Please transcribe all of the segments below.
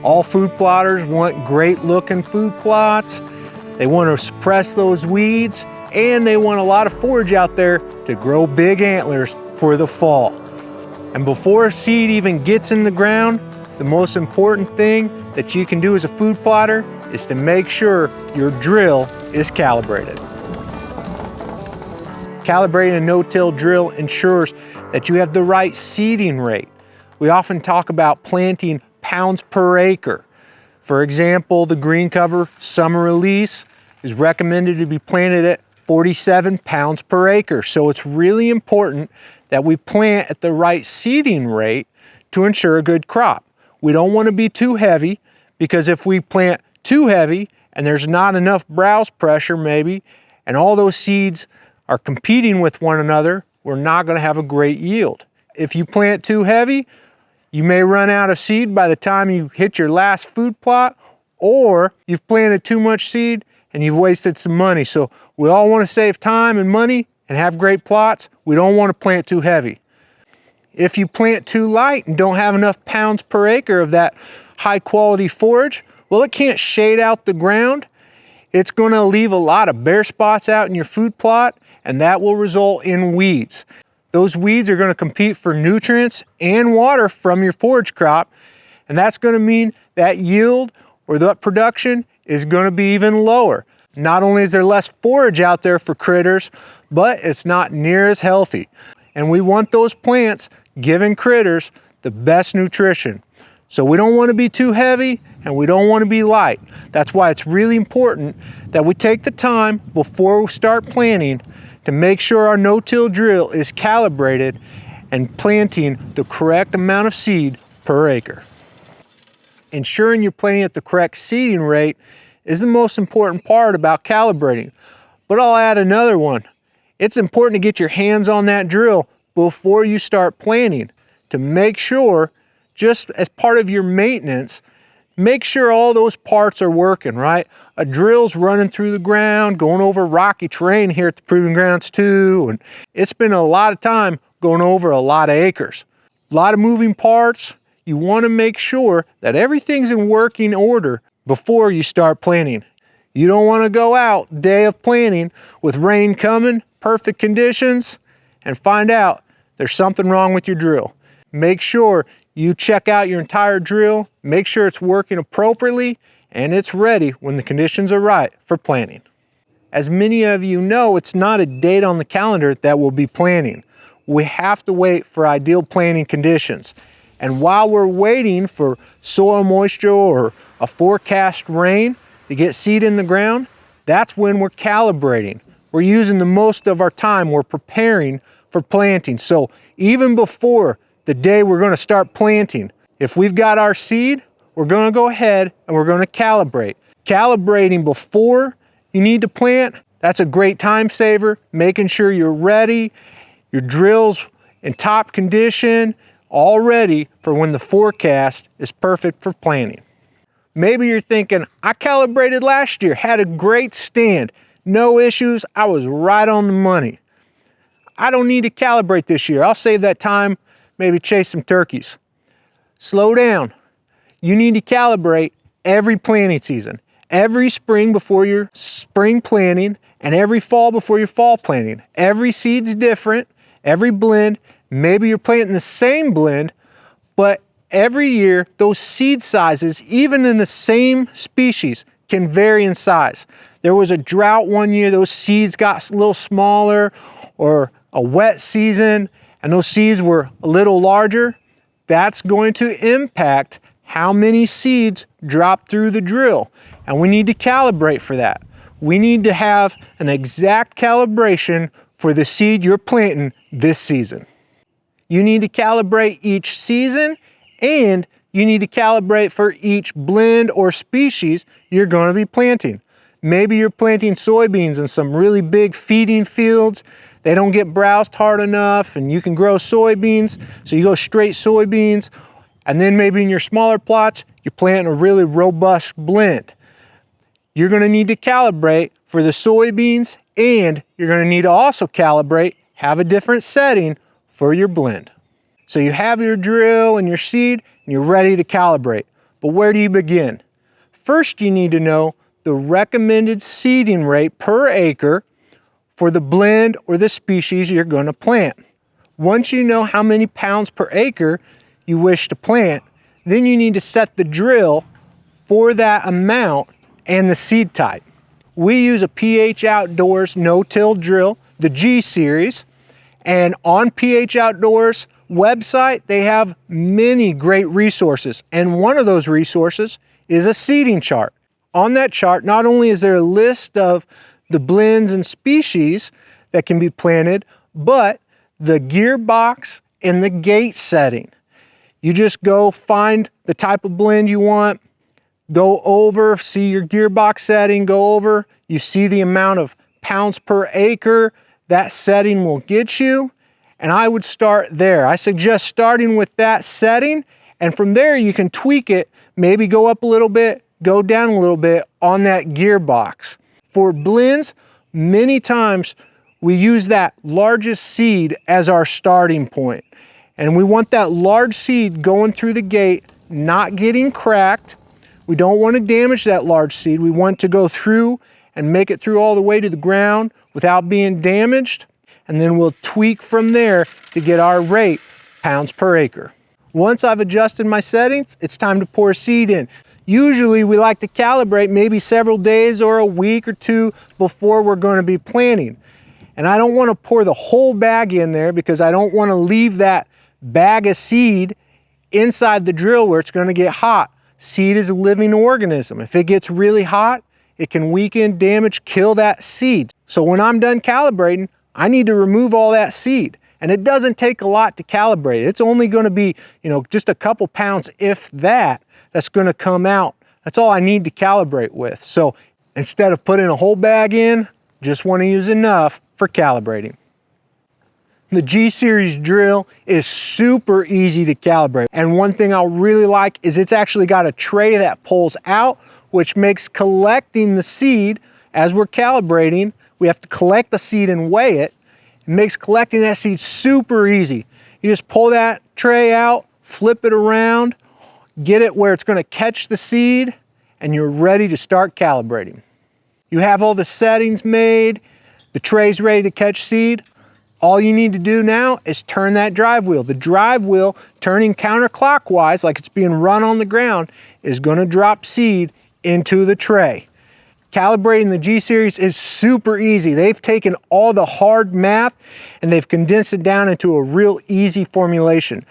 All food plotters want great looking food plots. They want to suppress those weeds, and they want a lot of forage out there to grow big antlers for the fall. And before seed even gets in the ground, the most important thing that you can do as a food plotter is to make sure your drill is calibrated. Calibrating a no-till drill ensures that you have the right seeding rate. We often talk about planting pounds per acre. For example, the green cover summer release is recommended to be planted at 47 pounds per acre. So it's really important that we plant at the right seeding rate to ensure a good crop. We don't want to be too heavy, because if we plant too heavy and there's not enough browse pressure maybe, and all those seeds are competing with one another, we're not going to have a great yield. If you plant too heavy, you may run out of seed by the time you hit your last food plot, or you've planted too much seed and you've wasted some money. So we all want to save time and money and have great plots. We don't want to plant too heavy. If you plant too light and don't have enough pounds per acre of that high quality forage, well, it can't shade out the ground. It's going to leave a lot of bare spots out in your food plot, and that will result in weeds. Those weeds are going to compete for nutrients and water from your forage crop, and that's going to mean that yield or that production is going to be even lower. Not only is there less forage out there for critters, but it's not near as healthy. And we want those plants giving critters the best nutrition. So we don't want to be too heavy and we don't want to be light. That's why it's really important that we take the time before we start planting to make sure our no-till drill is calibrated and planting the correct amount of seed per acre. Ensuring you're planting at the correct seeding rate is the most important part about calibrating. But I'll add another one. It's important to get your hands on that drill before you start planting to make sure, just as part of your maintenance, make sure all those parts are working, right? A drill's running through the ground, going over rocky terrain here at the Proving Grounds too, and it's been a lot of time going over a lot of acres. A lot of moving parts. You want to make sure that everything's in working order before you start planting. You don't want to go out day of planting with rain coming, perfect conditions, and find out there's something wrong with your drill. Make sure you check out your entire drill, make sure it's working appropriately, and it's ready when the conditions are right for planting. As many of you know, it's not a date on the calendar that we'll be planting. We have to wait for ideal planting conditions. And while we're waiting for soil moisture or a forecast rain to get seed in the ground, that's when we're calibrating. We're using the most of our time. We're preparing for planting. So even before the day we're going to start planting, if we've got our seed, we're going to go ahead and we're going to calibrate. Calibrating before you need to plant, that's a great time saver, making sure you're ready, your drill's in top condition, all ready for when the forecast is perfect for planting. Maybe you're thinking, I calibrated last year, had a great stand, no issues, I was right on the money. I don't need to calibrate this year. I'll save that time, maybe chase some turkeys. Slow down. You need to calibrate every planting season. Every spring before your spring planting and every fall before your fall planting. Every seed's different, every blend. Maybe you're planting the same blend, but every year those seed sizes, even in the same species, can vary in size. There was a drought one year, those seeds got a little smaller, or a wet season and those seeds were a little larger. That's going to impact how many seeds drop through the drill, and we need to calibrate for that. We need to have an exact calibration for the seed you're planting this season. You need to calibrate each season, and you need to calibrate for each blend or species you're going to be planting. Maybe you're planting soybeans in some really big feeding fields. They don't get browsed hard enough and you can grow soybeans, so you go straight soybeans. And then maybe in your smaller plots, you're planting a really robust blend. You're going to need to calibrate for the soybeans, and you're going to need to also calibrate, have a different setting for your blend. So you have your drill and your seed and you're ready to calibrate. But where do you begin? First, you need to know the recommended seeding rate per acre for the blend or the species you're going to plant. Once you know how many pounds per acre you wish to plant, then you need to set the drill for that amount and the seed type. We use a PH Outdoors no-till drill, the G series, and on PH Outdoors website, they have many great resources, and one of those resources is a seeding chart. On that chart, not only is there a list of the blends and species that can be planted, but the gearbox and the gate setting. You just go find the type of blend you want, go over, see your gearbox setting, go over, you see the amount of pounds per acre that setting will get you, and I would start there. I suggest starting with that setting, and from there you can tweak it, maybe go up a little bit, go down a little bit on that gearbox. For blends, many times we use that largest seed as our starting point. And we want that large seed going through the gate, not getting cracked. We don't want to damage that large seed. We want to go through and make it through all the way to the ground without being damaged. And then we'll tweak from there to get our rate, pounds per acre. Once I've adjusted my settings, it's time to pour seed in. Usually we like to calibrate maybe several days or a week or two before we're going to be planting. And I don't want to pour the whole bag in there because I don't want to leave that bag of seed inside the drill where it's going to get hot. Seed is a living organism. If it gets really hot, it can weaken, damage, kill that seed. So when I'm done calibrating, I need to remove all that seed. And it doesn't take a lot to calibrate. It's only going to be, just a couple pounds, if that, that's going to come out. That's all I need to calibrate with. So instead of putting a whole bag in, just want to use enough for calibrating. The G series drill is super easy to calibrate. And one thing I really like is it's actually got a tray that pulls out, which makes collecting the seed as we're calibrating. We have to collect the seed and weigh it. It makes collecting that seed super easy. You just pull that tray out, flip it around, get it where it's going to catch the seed, and you're ready to start calibrating. You have all the settings made, the tray's ready to catch seed. All you need to do now is turn that drive wheel. The drive wheel, turning counterclockwise like it's being run on the ground, is going to drop seed into the tray. Calibrating the G series is super easy. They've taken all the hard math and they've condensed it down into a real easy formulation.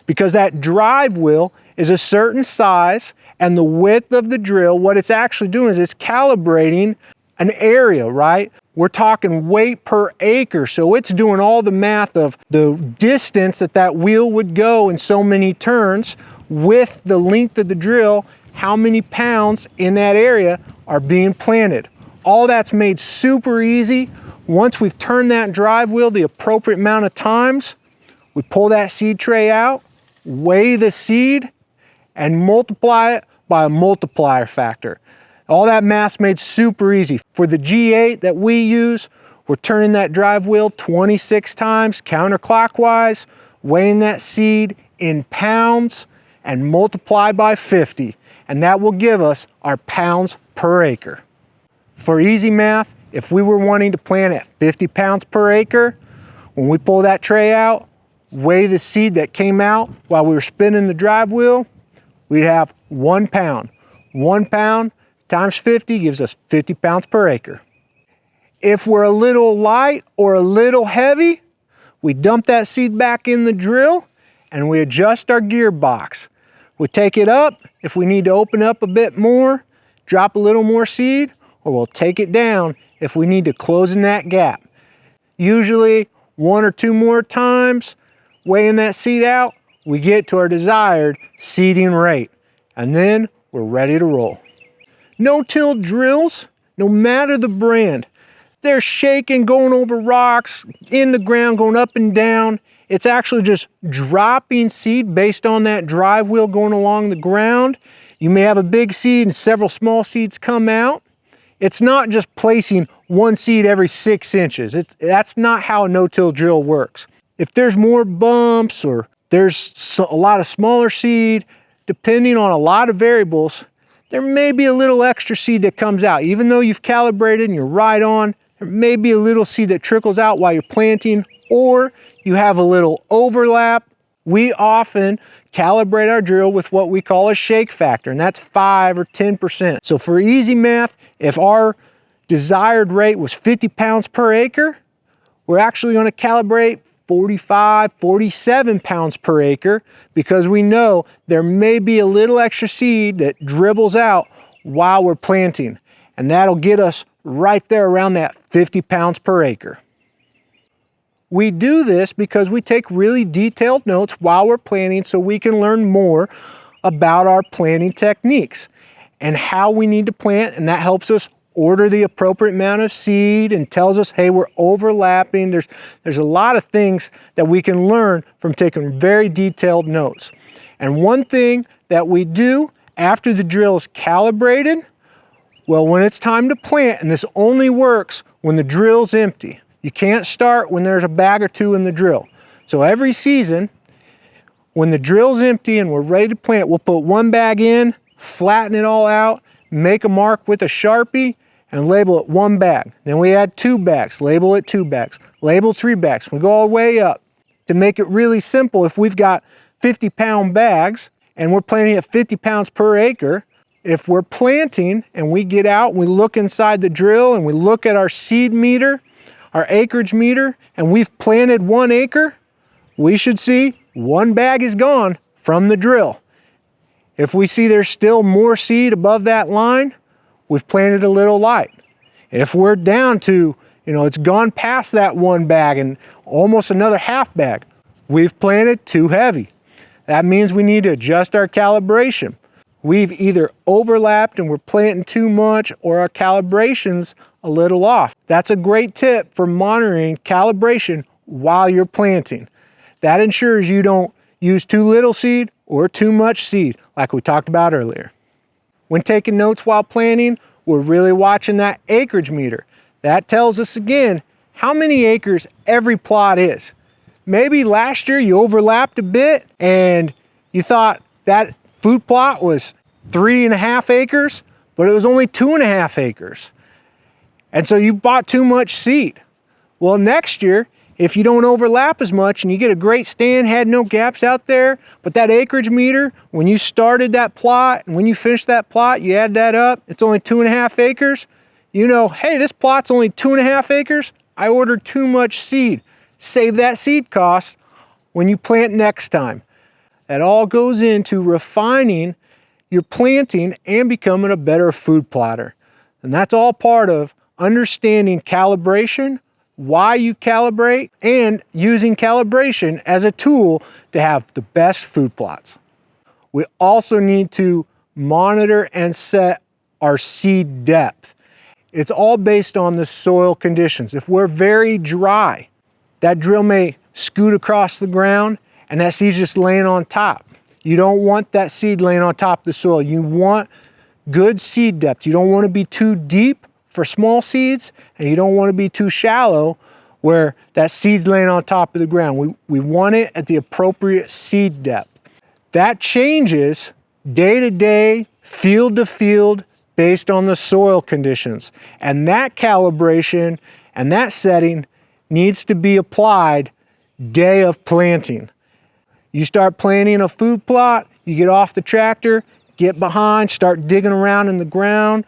Because that drive wheel is a certain size and the width of the drill, what it's actually doing is it's calibrating an area, right? We're talking weight per acre, so it's doing all the math of the distance that wheel would go in so many turns with the length of the drill, how many pounds in that area are being planted. All that's made super easy. Once we've turned that drive wheel the appropriate amount of times, we pull that seed tray out, weigh the seed, and multiply it by a multiplier factor. All that math's made super easy. For the G8 that we use, we're turning that drive wheel 26 times counterclockwise, weighing that seed in pounds, and multiply by 50. And that will give us our pounds per acre. For easy math, if we were wanting to plant at 50 pounds per acre, when we pull that tray out, weigh the seed that came out while we were spinning the drive wheel, we'd have 1 pound. 1 pound times 50 gives us 50 pounds per acre. If we're a little light or a little heavy, we dump that seed back in the drill and we adjust our gearbox. We take it up if we need to open up a bit more, drop a little more seed, or we'll take it down if we need to close in that gap. Usually 1 or 2 more times, weighing that seed out, we get to our desired seeding rate, and then we're ready to roll. No-till drills, no matter the brand, they're shaking, going over rocks, in the ground, going up and down. It's actually just dropping seed based on that drive wheel going along the ground. You may have a big seed and several small seeds come out. It's not just placing one seed every 6 inches. That's not how a no-till drill works. If there's more bumps or there's a lot of smaller seed, depending on a lot of variables, there may be a little extra seed that comes out. Even though you've calibrated and you're right on, there may be a little seed that trickles out while you're planting, or you have a little overlap. We often calibrate our drill with what we call a shake factor, and that's 5 or 10%. So for easy math, if our desired rate was 50 pounds per acre, we're actually going to calibrate 45, 47 pounds per acre, because we know there may be a little extra seed that dribbles out while we're planting, and that'll get us right there around that 50 pounds per acre. We do this because we take really detailed notes while we're planting so we can learn more about our planting techniques and how we need to plant, and that helps us order the appropriate amount of seed and tells us, hey, we're overlapping. There's a lot of things that we can learn from taking very detailed notes. And one thing that we do after the drill is calibrated, well, when it's time to plant, and this only works when the drill's empty. You can't start when there's a bag or two in the drill. So every season, when the drill's empty and we're ready to plant, we'll put one bag in, flatten it all out, make a mark with a Sharpie, and label it 1 bag. Then we add 2 bags, label it 2 bags, label 3 bags. We go all the way up. To make it really simple, if we've got 50-pound bags and we're planting at 50 pounds per acre, if we're planting and we get out and we look inside the drill and we look at our seed meter, our acreage meter, and we've planted 1 acre, we should see 1 bag is gone from the drill. If we see there's still more seed above that line, we've planted a little light. If we're down to, it's gone past that 1 bag and almost another half bag, we've planted too heavy. That means we need to adjust our calibration. We've either overlapped and we're planting too much, or our calibration's a little off. That's a great tip for monitoring calibration while you're planting. That ensures you don't use too little seed or too much seed, like we talked about earlier. When taking notes while planting, we're really watching that acreage meter. That tells us again how many acres every plot is. Maybe last year you overlapped a bit and you thought that food plot was 3.5 acres, but it was only 2.5 acres. And so you bought too much seed. Well, next year, if you don't overlap as much and you get a great stand, had no gaps out there, but that acreage meter, when you started that plot and when you finished that plot, you add that up, it's only 2.5 acres. You know, hey, this plot's only 2.5 acres. I ordered too much seed. Save that seed cost when you plant next time. That all goes into refining your planting and becoming a better food plotter. And that's all part of understanding calibration, why you calibrate, and using calibration as a tool to have the best food plots. We also need to monitor and set our seed depth. It's all based on the soil conditions. If we're very dry, that drill may scoot across the ground and that seed's just laying on top. You don't want that seed laying on top of the soil. You want good seed depth. You don't want to be too deep for small seeds, and you don't want to be too shallow where that seed's laying on top of the ground. We want it at the appropriate seed depth. That changes day to day, field to field, based on the soil conditions. And that calibration and that setting needs to be applied day of planting. You start planting a food plot, you get off the tractor, get behind, start digging around in the ground.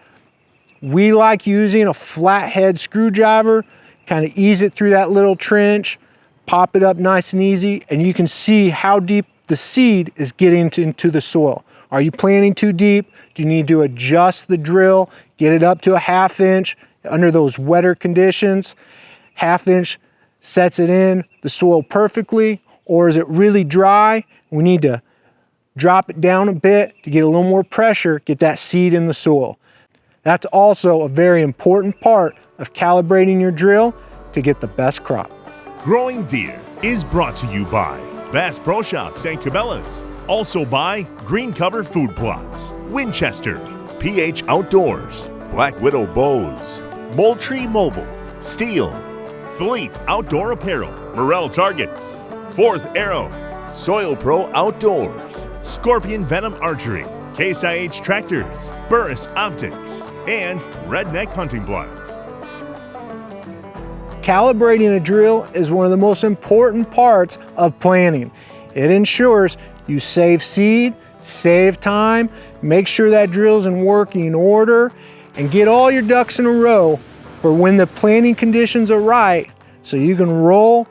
We like using a flathead screwdriver, kind of ease it through that little trench, pop it up nice and easy, and you can see how deep the seed is getting into the soil. Are you planting too deep? Do you need to adjust the drill, get it up to a 1/2 inch under those wetter conditions? 1/2 inch sets it in the soil perfectly, or is it really dry? We need to drop it down a bit to get a little more pressure, get that seed in the soil. That's also a very important part of calibrating your drill to get the best crop. Growing Deer is brought to you by Bass Pro Shops and Cabela's. Also by Green Cover Food Plots, Winchester, PH Outdoors, Black Widow Bows, Moultrie Mobile, Steel, Fleet Outdoor Apparel, Morel Targets, Fourth Arrow, Soil Pro Outdoors, Scorpion Venom Archery, Case IH Tractors, Burris Optics, and Redneck Hunting Blinds. Calibrating a drill is one of the most important parts of planting. It ensures you save seed, save time, make sure that drill's in working order, and get all your ducks in a row for when the planting conditions are right so you can roll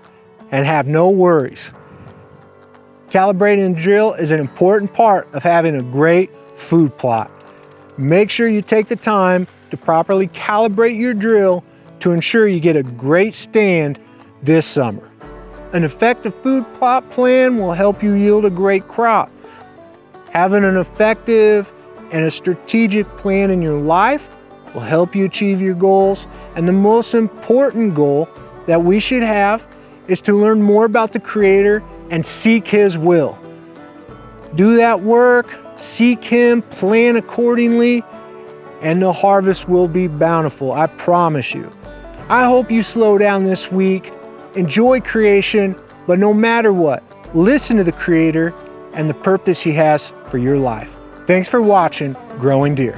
and have no worries. Calibrating a drill is an important part of having a great food plot. Make sure you take the time to properly calibrate your drill to ensure you get a great stand this summer. An effective food plot plan will help you yield a great crop. Having an effective and a strategic plan in your life will help you achieve your goals. And the most important goal that we should have is to learn more about the Creator and seek His will. Do that work, seek Him, plan accordingly, and the harvest will be bountiful, I promise you. I hope you slow down this week, enjoy creation, but no matter what, listen to the Creator and the purpose He has for your life. Thanks for watching Growing Deer.